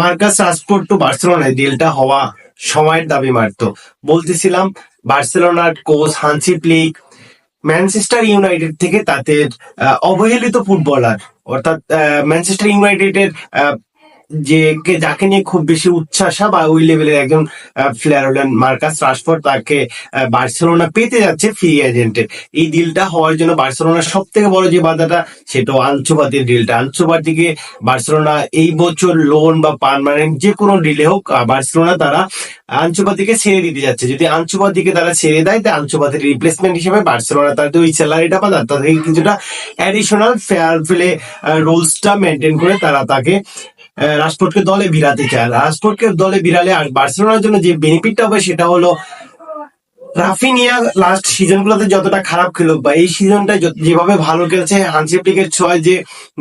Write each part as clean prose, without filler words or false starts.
Marcus Rashford two বার্সেলোনায় ডিলটা হওয়া সময়ের দাবি মারতো। বলতেছিলাম বার্সেলোনার coach Hansi Flick Manchester United থেকে তাদের অবহেলিত ফুটবলার অর্থাৎ ম্যানচেস্টার ইউনাইটেডের যাকে নিয়ে খুব বেশি উচ্ছ্বাসা বা ওই লেভেলের একজন প্লেয়ার হলেন মার্কাস রাশফোর্ড, তাকে বার্সেলোনা পেতে যাচ্ছে ফ্রি এজেন্টে। এই ডিলটা হওয়ার জন্য বার্সেলোনার সব থেকে বড় যে বাধাটা সেটা আনসু ফাতির ডিলটা। আনসু ফাতিকে বার্সেলোনা এই বছর লোন বা পার্মানেন্ট যে কোনো ডিলে হোক বার্সেলোনা তারা আনসু ফাতিকে ছেড়ে দিতে যাচ্ছে। যদি আনসু ফাতিকে তারা ছেড়ে দেয় তাহলে আনসু ফাতির রিপ্লেসমেন্ট হিসেবে বার্সেলোনা তাদের ওই স্যালারিটা পায়, তার থেকে কিছুটা অ্যাডিশনাল ফেয়ার প্লে রুলসটা মেনটেন করে তারা তাকে রাশফোর্ডকে দলে ভিড়াতে চায়। রাশফোর্ডকে দলে ভিড়ালে আর বার্সেলোনার জন্য যে বেনিফিটটা হবে সেটা হলো রাফিনিয়া লাস্ট সিজন গুলোতে যতটা খারাপ খেলুক বা এই সিজনটা যেভাবে ভালো খেলছে, হান্সি ফ্লিকের ছোঁয়ায় যে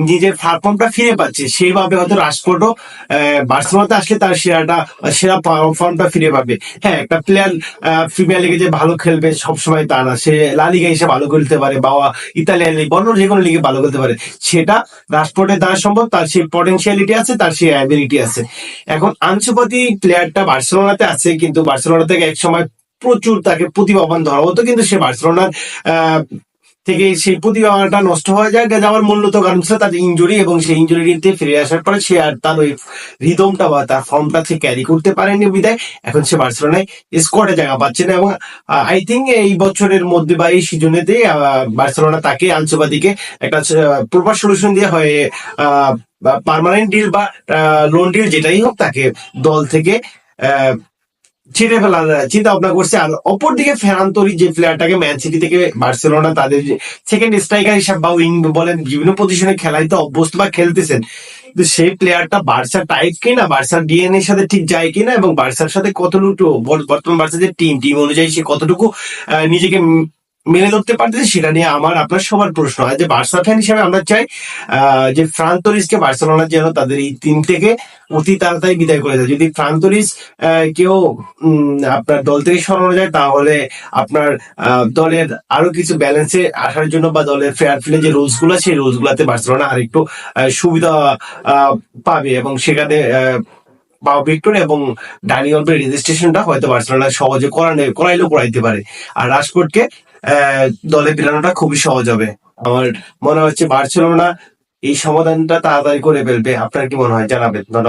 নিজের পারফর্মটা ফিরে পাচ্ছে, সেইভাবে হয়তো রাশফোর্ডও বার্সেলোনাতে আসলে তার সেরা পারফর্মটা ফিরে পাবে। হ্যাঁ, একটা প্লেয়ার প্রিমিয়ার লিগে যে ভালো খেলবে সবসময় তা না, সে লা লিগে এসে ভালো খেলতে পারে বা ইতালিয়ান লিগ অন্য যে কোনো লিগে ভালো খেলতে পারে, সেটা রাশফোর্ডের দ্বারা সম্ভব। তার সেই পটেনশিয়ালিটি আছে, তার সেই অ্যাবিলিটি আছে। এখন আনসু ফাতি প্লেয়ারটা বার্সেলোনাতে আছে, কিন্তু বার্সেলোনা থেকে এক সময় প্রচুর তাকে প্রতিভাবান ধরা হতো, কিন্তু সে বার্সেলোনার থেকে সেই প্রতিভাটা নষ্ট হয়ে যায়। যাওয়ার মূলত কারণ ছিল তার ইঞ্জুরি, এবং সেই ইঞ্জুরিতে ফিরে আসার পরে সে আর তার ওই রিদমটা বা তার ফর্মটা সে ক্যারি করতে পারেনি বিদায় এখন সে বার্সেলোনায় স্কোয়াডে জায়গা পাচ্ছে না। এবং আই থিঙ্ক এই বছরের মধ্যে বা এই সিজনেতে বার্সেলোনা তাকে আনসু ফাতিকে একটা প্রপার সলিউশন দিয়ে হয় পার্মানেন্ট ডিল বা লোন ডিল যেটাই হোক, তাকে দল থেকে ছেড়ে ফেলার চিন্তা ভাবনা করছে। আর অপরদিকে ফেরান তোরি যে প্লেয়ারটাকে ম্যান সিটি থেকে বার্সেলোনা তাদের সেকেন্ড স্ট্রাইকার হিসাবে বা উইং বলেন বিভিন্ন পজিশনে খেলাইতে অভ্যস্ত বা খেলতেছেন, কিন্তু সেই প্লেয়ারটা বার্সা টাইপ কিনা, বার্সার ডিএনএ সাথে ঠিক যায় কিনা, এবং বার্সার সাথে কতটুকু বর্তমান বার্সার যে টিম অনুযায়ী সে কতটুকু নিজেকে মেনে ধরতে পারতেছে, সেটা নিয়ে আমার আপনার সবার প্রশ্ন হয়। যে বার্সা ফ্যান হিসেবে আমরা চাই যে ফ্রান তোরিসকে বার্সেলোনা যেন তাদের এই টিম থেকে অতি তাড়াতাড়ি বিদায় করে দেয়। যদি ফ্রান তোরিস কেউ আপনার দল থেকে সরানো যায়, তাহলে আপনার দলের আরো কিছু ব্যালেন্সে আসার জন্য বা দলের ফেয়ার প্লে যে রুলস গুলো, সেই রুলস গুলাতে বার্সেলোনা আরেকটু সুবিধা পাবে, এবং সেখানে পাও ভিক্টর এবং ডানি অল্পের রেজিস্ট্রেশনটা হয়তো বার্সেলোনা সহজে করাইলেও করাইতে পারে। আর রাশফোর্ডকে দলে ফেরানোটা খুবই সহজ হবে। আমার মনে হচ্ছে বার্সেলোনা এই সমাধানটা তাড়াতাড়ি করে ফেলবে। আপনার কি মনে হয় জানাবেন। ধন্যবাদ।